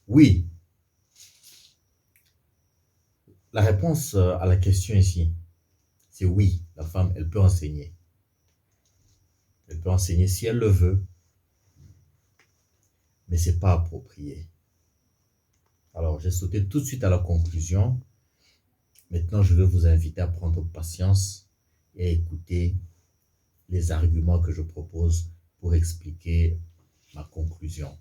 Oui, la réponse à la question ici, c'est oui, la femme, elle peut enseigner. Elle peut enseigner si elle le veut, mais c'est pas approprié. Alors, j'ai sauté tout de suite à la conclusion. Maintenant, je vais vous inviter à prendre patience et à écouter les arguments que je propose pour expliquer ma conclusion.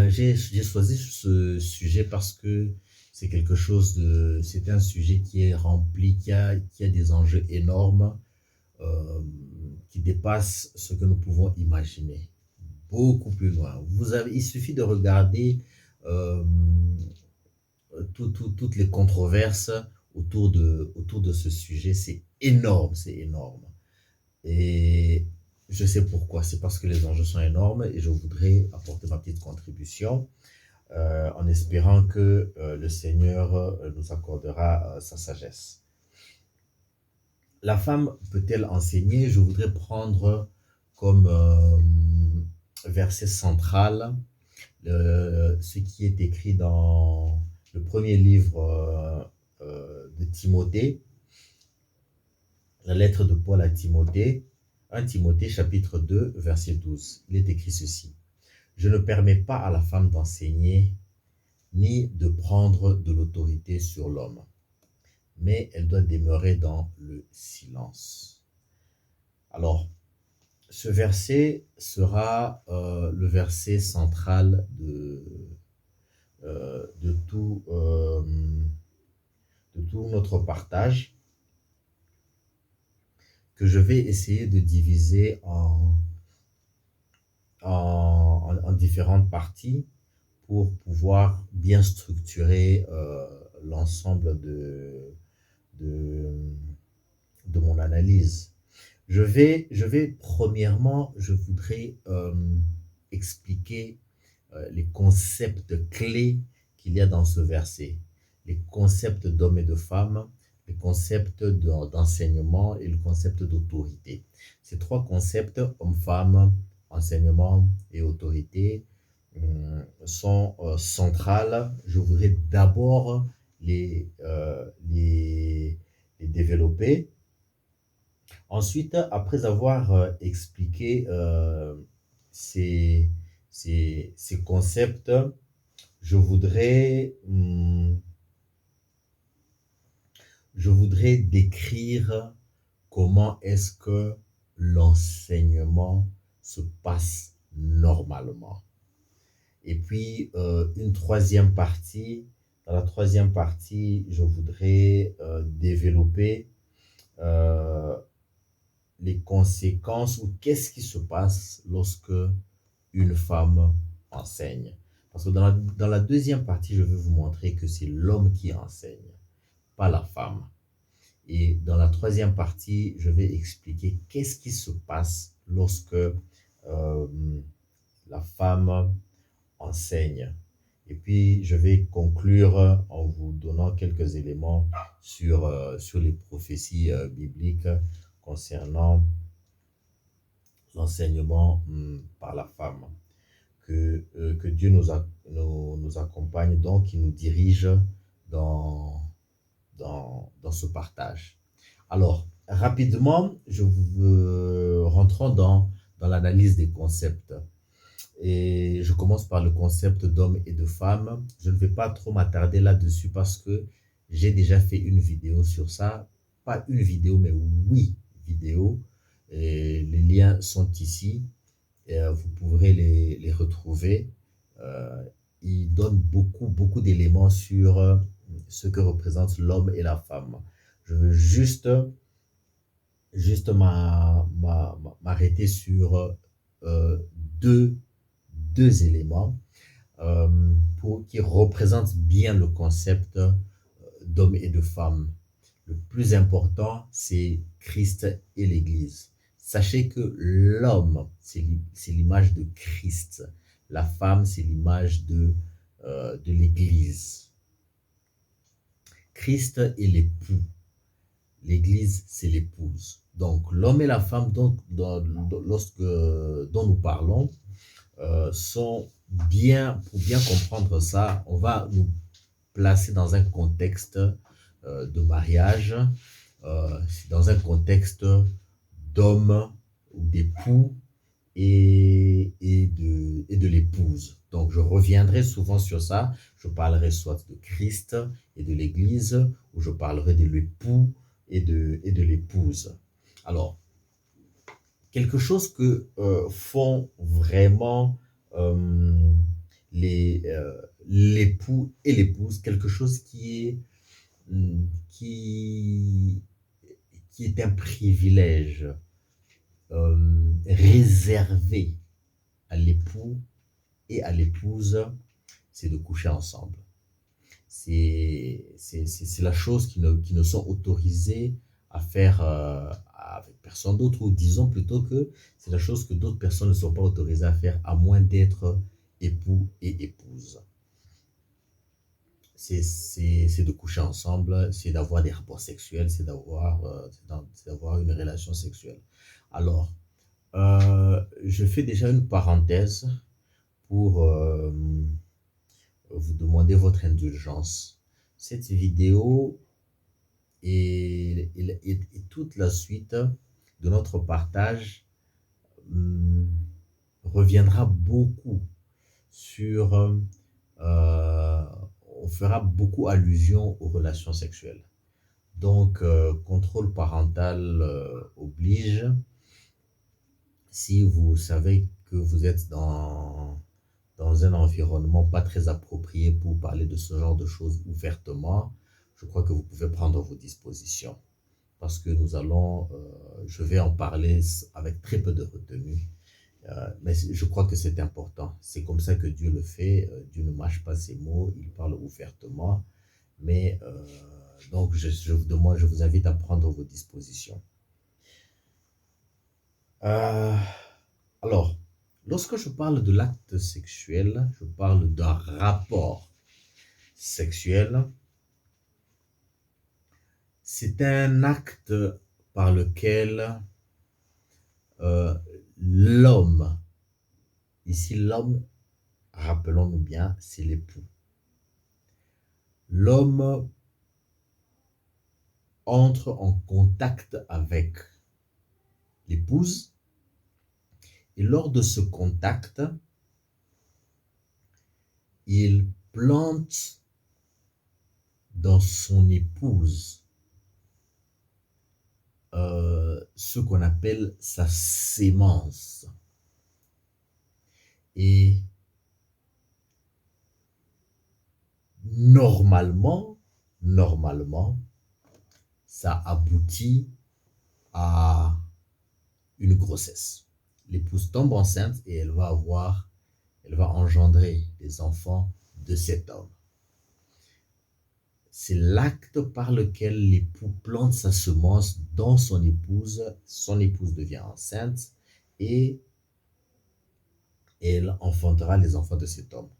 J'ai choisi ce sujet parce que c'est un sujet qui est rempli, qui a des enjeux énormes, euh, qui dépassent ce que nous pouvons imaginer. Beaucoup plus loin. Il suffit de regarder euh, toutes les controverses autour de ce sujet. C'est énorme, c'est énorme. Et je sais pourquoi. C'est parce que les enjeux sont énormes et je voudrais apporter ma petite contribution en espérant que le Seigneur nous accordera sa sagesse. La femme peut-elle enseigner? Je voudrais prendre comme verset central ce qui est écrit dans le premier livre de Timothée, la lettre de Paul à Timothée, 1 Timothée chapitre 2, verset 12. Il est écrit ceci. Je ne permets pas à la femme d'enseigner ni de prendre de l'autorité sur l'homme, mais elle doit demeurer dans le silence. Alors, ce verset sera le verset central de tout notre partage, que je vais essayer de diviser en différentes parties pour pouvoir bien structurer l'ensemble de, de mon analyse. Premièrement, je voudrais expliquer les concepts clés qu'il y a dans ce verset. Les concepts d'homme et de femme, les concepts d'enseignement et le concept d'autorité. Ces trois concepts, homme-femme, enseignement et autorité, sont centrales. Je voudrais d'abord les développer. Ensuite, après avoir expliqué ces concepts, je voudrais, je voudrais décrire comment est-ce que l'enseignement se passe normalement. Et puis, dans la troisième partie, je voudrais développer euh, les conséquences ou qu'est-ce qui se passe lorsque une femme enseigne. Parce que dans la deuxième partie, je vais vous montrer que c'est l'homme qui enseigne, pas la femme. Et dans la troisième partie, je vais expliquer qu'est-ce qui se passe lorsque la femme enseigne. Et puis, je vais conclure en vous donnant quelques éléments sur les prophéties bibliques concernant l'enseignement par la femme. Que Dieu nous accompagne, donc qui nous dirige dans, dans ce partage. Alors, rapidement, rentrons dans l'analyse des concepts. Et je commence par le concept d'homme et de femme. Je ne vais pas trop m'attarder là-dessus parce que j'ai déjà fait une vidéo sur ça. Pas une vidéo, mais 8 vidéos. Et les liens sont ici. Et vous pourrez les retrouver. Euh, ils donnent beaucoup d'éléments sur ce que représente l'homme et la femme. Je veux juste m'arrêter sur euh, deux, deux éléments qui représentent bien le concept d'homme et de femme. Le plus important, c'est Christ et l'Église. Sachez que l'homme, c'est l'image de Christ. La femme, c'est l'image de l'Église. Christ est l'époux. L'Église, c'est l'épouse. Donc, l'homme et la femme dont nous parlons sont bien, pour bien comprendre ça, on va nous placer dans un contexte de mariage, dans un contexte d'homme ou d'époux et de l'épouse. Donc, je reviendrai souvent sur ça. Je parlerai soit de Christ et de l'Église, ou je parlerai de l'époux et de l'épouse. Alors, quelque chose que font vraiment euh, l'époux et l'épouse, quelque chose qui, qui est un privilège réservé à l'époux et à l'épouse, c'est de coucher ensemble. C'est la chose qui ne sont autorisées à faire avec personne d'autre, ou disons plutôt que c'est la chose que d'autres personnes ne sont pas autorisées à faire, à moins d'être époux et épouse. C'est de coucher ensemble, c'est d'avoir des rapports sexuels, c'est d'avoir une relation sexuelle. Alors, je fais déjà une parenthèse pour vous demander votre indulgence. Cette vidéo et toute la suite de notre partage hum, reviendra beaucoup sur... on fera beaucoup allusion aux relations sexuelles. Donc, contrôle parental oblige. Si vous savez que vous êtes dans un environnement pas très approprié pour parler de ce genre de choses ouvertement, je crois que vous pouvez prendre vos dispositions. Parce que je vais en parler avec très peu de retenue. Mais je crois que c'est important. C'est comme ça que Dieu le fait. Dieu ne mâche pas ses mots, il parle ouvertement. Mais donc, je vous invite à prendre vos dispositions. Euh, alors, lorsque je parle de l'acte sexuel, je parle d'un rapport sexuel. C'est un acte par lequel euh, l'homme, ici l'homme, rappelons-nous bien, c'est l'époux. L'homme entre en contact avec l'épouse et lors de ce contact, il plante dans son épouse ce qu'on appelle sa sémence. Et normalement, ça aboutit à une grossesse. L'épouse tombe enceinte et elle va engendrer des enfants de cet homme. C'est l'acte par lequel l'époux plante sa semence dans son épouse devient enceinte et elle enfantera les enfants de cet homme.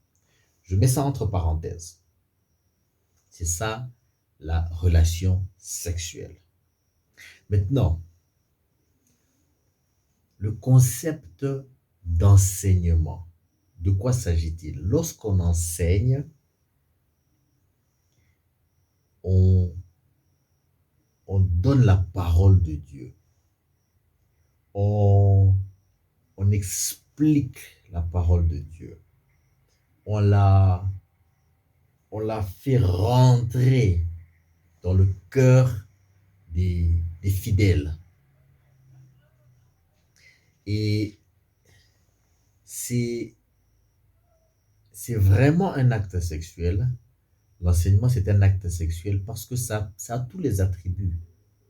Je mets ça entre parenthèses. C'est ça la relation sexuelle. Maintenant, le concept d'enseignement. De quoi s'agit-il? Lorsqu'on enseigne, on donne la parole de Dieu. On explique la parole de Dieu. On la fait rentrer dans le cœur des fidèles. Et c'est vraiment un acte sexuel. L'enseignement, c'est un acte sexuel parce que ça a tous les attributs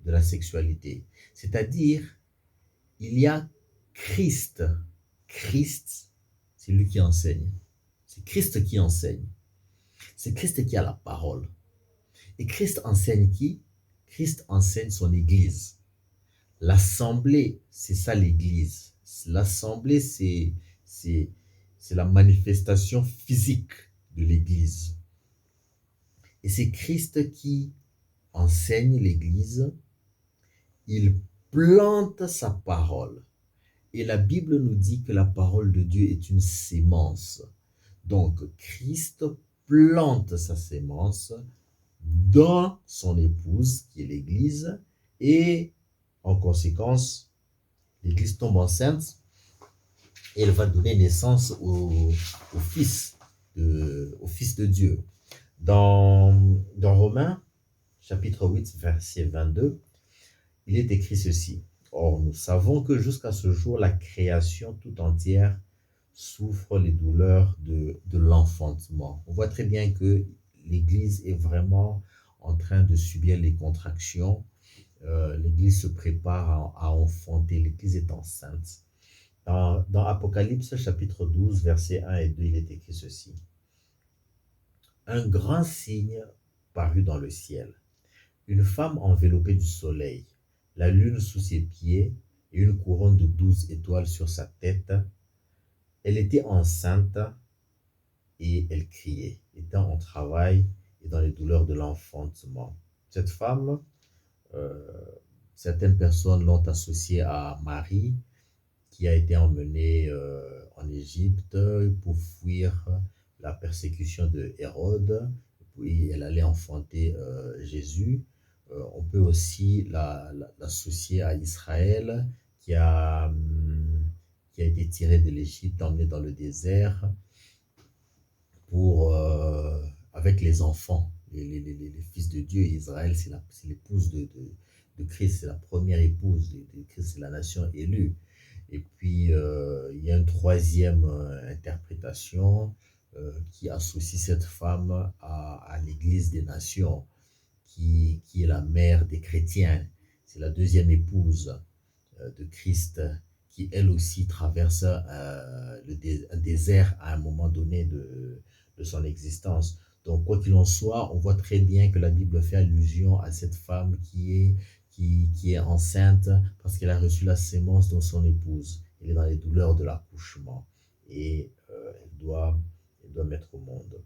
de la sexualité. C'est-à-dire, il y a Christ. Christ, c'est lui qui enseigne. C'est Christ qui enseigne. C'est Christ qui a la parole. Et Christ enseigne qui? Christ enseigne son Église. L'assemblée, c'est ça l'Église. L'assemblée, c'est la manifestation physique de l'Église. Et c'est Christ qui enseigne l'Église. Il plante sa parole. Et la Bible nous dit que la parole de Dieu est une sémence. Donc, Christ plante sa sémence dans son épouse, qui est l'Église, et en conséquence, l'Église tombe enceinte et elle va donner naissance au Fils de Dieu. Dans Romains, chapitre 8, verset 22, il est écrit ceci. Or, nous savons que jusqu'à ce jour, la création tout entière souffre les douleurs de l'enfantement. On voit très bien que l'Église est vraiment en train de subir les contractions. L'Église se prépare à enfanter. L'Église est enceinte. Dans Apocalypse, chapitre 12, versets 1 et 2, il est écrit ceci. Un grand signe parut dans le ciel. Une femme enveloppée du soleil, la lune sous ses pieds et une couronne de 12 étoiles sur sa tête. Elle était enceinte et elle criait, étant en travail et dans les douleurs de l'enfantement. Cette femme, euh, certaines personnes l'ont associée à Marie, qui a été emmenée en Égypte pour fuir la persécution de Hérode. Puis elle allait enfanter Jésus. On peut aussi l'associer à Israël, qui a, qui a été tiré de l'Égypte, emmené dans le désert, pour, avec les enfants, les fils de Dieu. Israël, c'est l'épouse de Christ, c'est la première épouse de Christ, c'est la nation élue. Et puis, il y a une troisième interprétation qui associe cette femme à l'Église des nations, qui est la mère des chrétiens. C'est la deuxième épouse de Christ, qui elle aussi traverse un désert à un moment donné de son existence. Donc, quoi qu'il en soit, on voit très bien que la Bible fait allusion à cette femme qui est enceinte parce qu'elle a reçu la sémence de son épouse. Elle est dans les douleurs de l'accouchement et elle doit mettre au monde.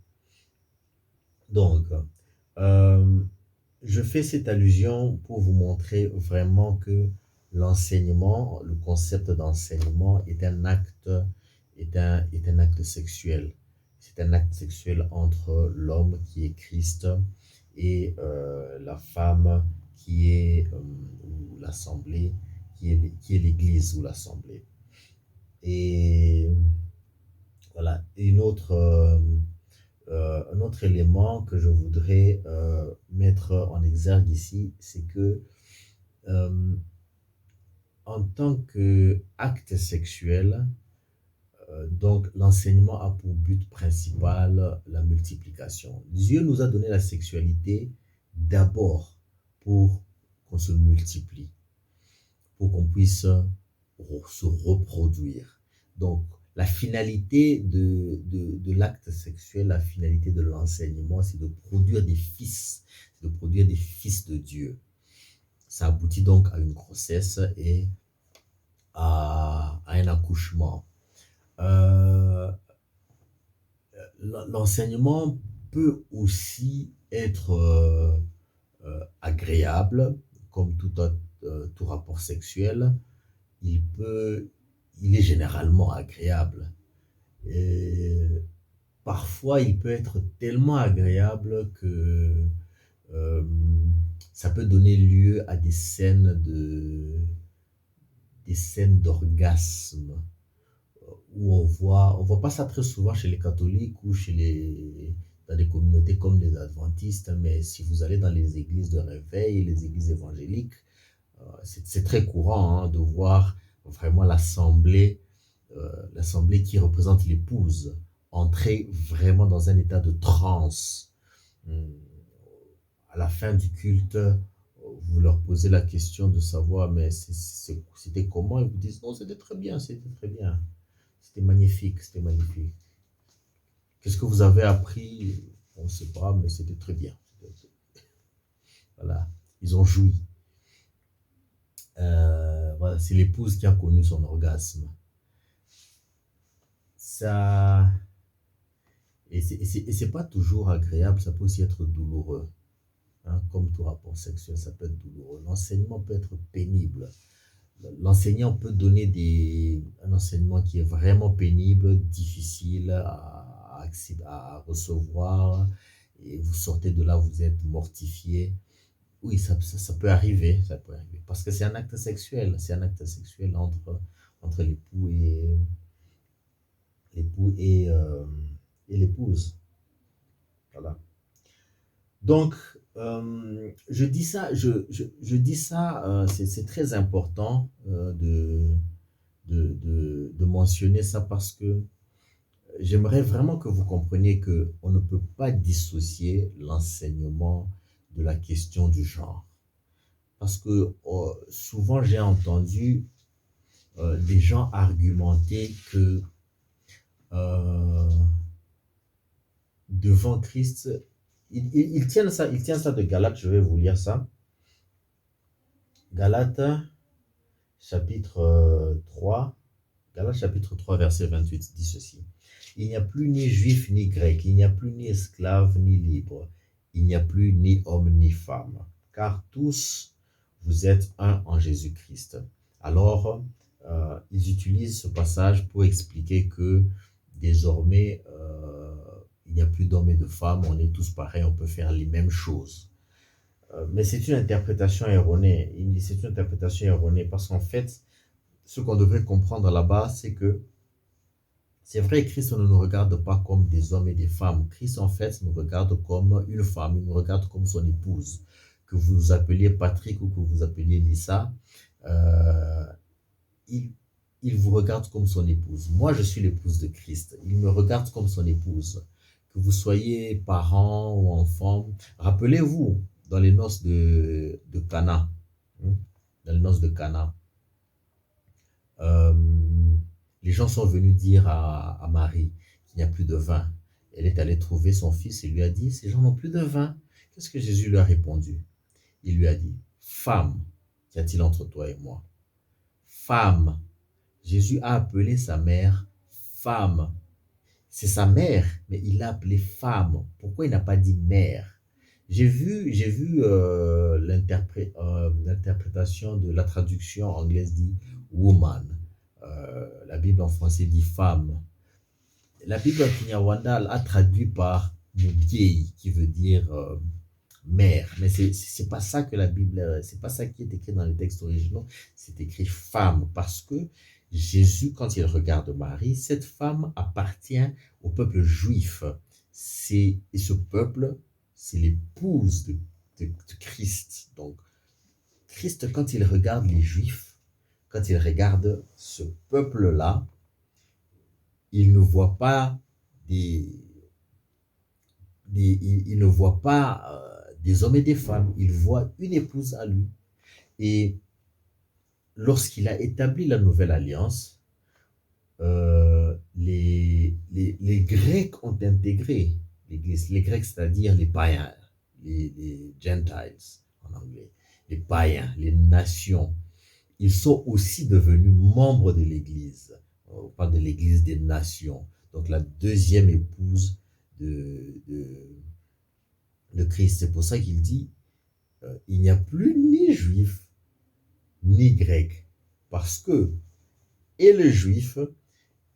Donc, euh, je fais cette allusion pour vous montrer vraiment que l'enseignement, le concept d'enseignement est un acte, est un acte sexuel. C'est un acte sexuel entre l'homme qui est Christ et la femme qui est ou l'assemblée, qui est l'Église ou l'assemblée. Et voilà, un autre élément que je voudrais mettre en exergue ici, c'est que en tant qu'acte sexuel, donc l'enseignement a pour but principal la multiplication. Dieu nous a donné la sexualité d'abord pour qu'on se multiplie, pour qu'on puisse se reproduire. Donc, la finalité de l'acte sexuel, la finalité de l'enseignement, c'est de produire des fils, de produire des fils de Dieu. Ça aboutit donc à une grossesse et à un accouchement. L'enseignement peut aussi être agréable, comme tout rapport sexuel. Il est généralement agréable. Et parfois, il peut être tellement agréable que euh, ça peut donner lieu à des scènes d'orgasme où on voit pas ça très souvent chez les catholiques ou dans des communautés comme les adventistes, mais si vous allez dans les églises de réveil, les églises évangéliques, c'est très courant de voir vraiment l'assemblée qui représente l'épouse entrer vraiment dans un état de transe. À la fin du culte, vous leur posez la question de savoir, mais c'était comment? Ils vous disent, non, c'était très bien, c'était très bien. C'était magnifique, c'était magnifique. Qu'est-ce que vous avez appris? On ne sait pas, mais c'était très bien. Voilà, ils ont joui. Voilà, c'est l'épouse qui a connu son orgasme. Ça, et c'est pas toujours agréable, ça peut aussi être douloureux. Hein, comme tout rapport sexuel, ça peut être douloureux. L'enseignement peut être pénible. l'enseignant peut donner un enseignement qui est vraiment pénible, difficile à recevoir, et vous sortez de là, vous êtes mortifié. Oui, ça peut arriver, ça peut arriver. Parce que c'est un acte sexuel entre l'époux et l'épouse. Voilà. Donc, je dis ça, c'est très important de mentionner ça parce que j'aimerais vraiment que vous compreniez qu'on ne peut pas dissocier l'enseignement de la question du genre. Parce que souvent j'ai entendu des gens argumenter que euh, devant Christ, ils tiennent ça de Galates, je vais vous lire ça. Galates chapitre 3, Galates chapitre 3, verset 28 dit ceci. Il n'y a plus ni juif ni grec, il n'y a plus ni esclave ni libre, il n'y a plus ni homme ni femme, car tous vous êtes un en Jésus-Christ. Alors, ils utilisent ce passage pour expliquer que désormais, il n'y a plus d'hommes et de femmes, on est tous pareils, on peut faire les mêmes choses. Mais c'est une interprétation erronée. C'est une interprétation erronée parce qu'en fait, ce qu'on devrait comprendre là-bas, c'est que c'est vrai, Christ ne nous regarde pas comme des hommes et des femmes. Christ, en fait, nous regarde comme une femme, il nous regarde comme son épouse. Que vous appeliez Patrick ou que vous appeliez Lisa, euh, il, il vous regarde comme son épouse. Moi, je suis l'épouse de Christ. Il me regarde comme son épouse. Que vous soyez parents ou enfants, rappelez-vous, dans les noces de Cana, dans les noces de Cana, euh, les gens sont venus dire à Marie qu'il n'y a plus de vin. Elle est allée trouver son fils et lui a dit, ces gens n'ont plus de vin. Qu'est-ce que Jésus lui a répondu? Il lui a dit, femme, qu'y a-t-il entre toi et moi? Femme. Jésus a appelé sa mère femme. C'est sa mère, mais il l'a appelée femme. Pourquoi il n'a pas dit mère? J'ai vu l'interprétation de la traduction anglaise dit woman. La Bible en français dit femme. La Bible en Kinyarwanda a traduit par Mubiei, qui veut dire mère. Mais c'est pas ça que la Bible, c'est pas ça qui est écrit dans les textes originaux. C'est écrit femme parce que Jésus, quand il regarde Marie, cette femme appartient au peuple juif. Et ce peuple, c'est l'épouse de Christ. Donc, Christ, quand il regarde les Juifs, quand il regarde ce peuple-là, il ne voit pas il ne voit pas des hommes et des femmes, il voit une épouse à lui. Et lorsqu'il a établi la nouvelle alliance, les Grecs ont intégré l'Église. Les Grecs, c'est-à-dire les païens, les Gentiles en anglais, les païens, les nations. Ils sont aussi devenus membres de l'Église. On parle de l'Église des nations. Donc la deuxième épouse de Christ. C'est pour ça qu'il dit, il n'y a plus ni juif, ni grec. Parce que et les juifs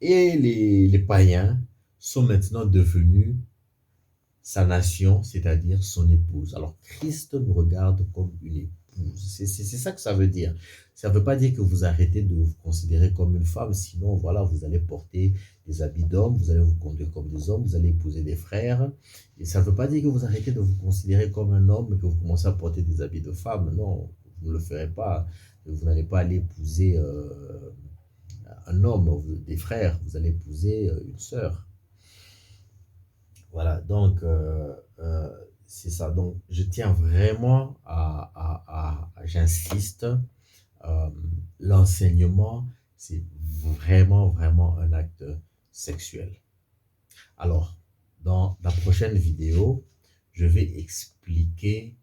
et les païens sont maintenant devenus sa nation, c'est-à-dire son épouse. Alors Christ nous regarde comme une épouse. C'est ça que ça veut dire. Ça ne veut pas dire que vous arrêtez de vous considérer comme une femme, sinon voilà, vous allez porter des habits d'homme, vous allez vous conduire comme des hommes, vous allez épouser des frères. Et ça ne veut pas dire que vous arrêtez de vous considérer comme un homme et que vous commencez à porter des habits de femme. Non, vous ne le ferez pas. Vous n'allez pas aller épouser un homme, des frères, vous allez épouser une sœur. Voilà, donc c'est ça. Donc je tiens vraiment j'insiste, l'enseignement, c'est vraiment un acte sexuel. Alors, dans la prochaine vidéo, je vais expliquer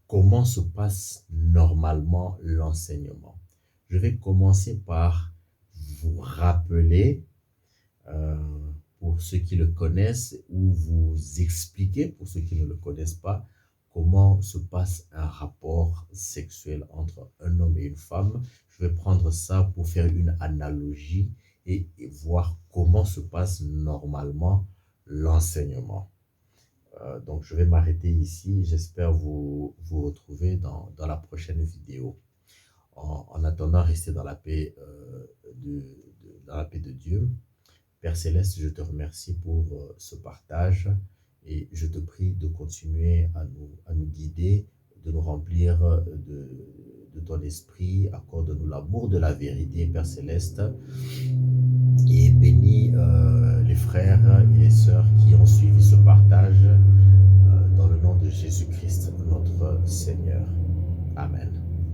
comment se passe normalement l'enseignement. Je vais commencer par vous rappeler pour ceux qui le connaissent ou vous expliquer pour ceux qui ne le connaissent pas comment se passe un rapport sexuel entre un homme et une femme. Je vais prendre ça pour faire une analogie et voir comment se passe normalement l'enseignement. Donc, je vais m'arrêter ici. J'espère vous retrouver dans la prochaine vidéo. En attendant, restez dans la paix, dans la paix de Dieu. Père Céleste, je te remercie pour ce partage et je te prie de continuer à nous guider, de nous remplir de ton esprit. Accorde-nous l'amour de la vérité, Père Céleste, et bénis les frères et les sœurs qui ont suivi ce partage dans le nom de Jésus-Christ, notre Seigneur. Amen.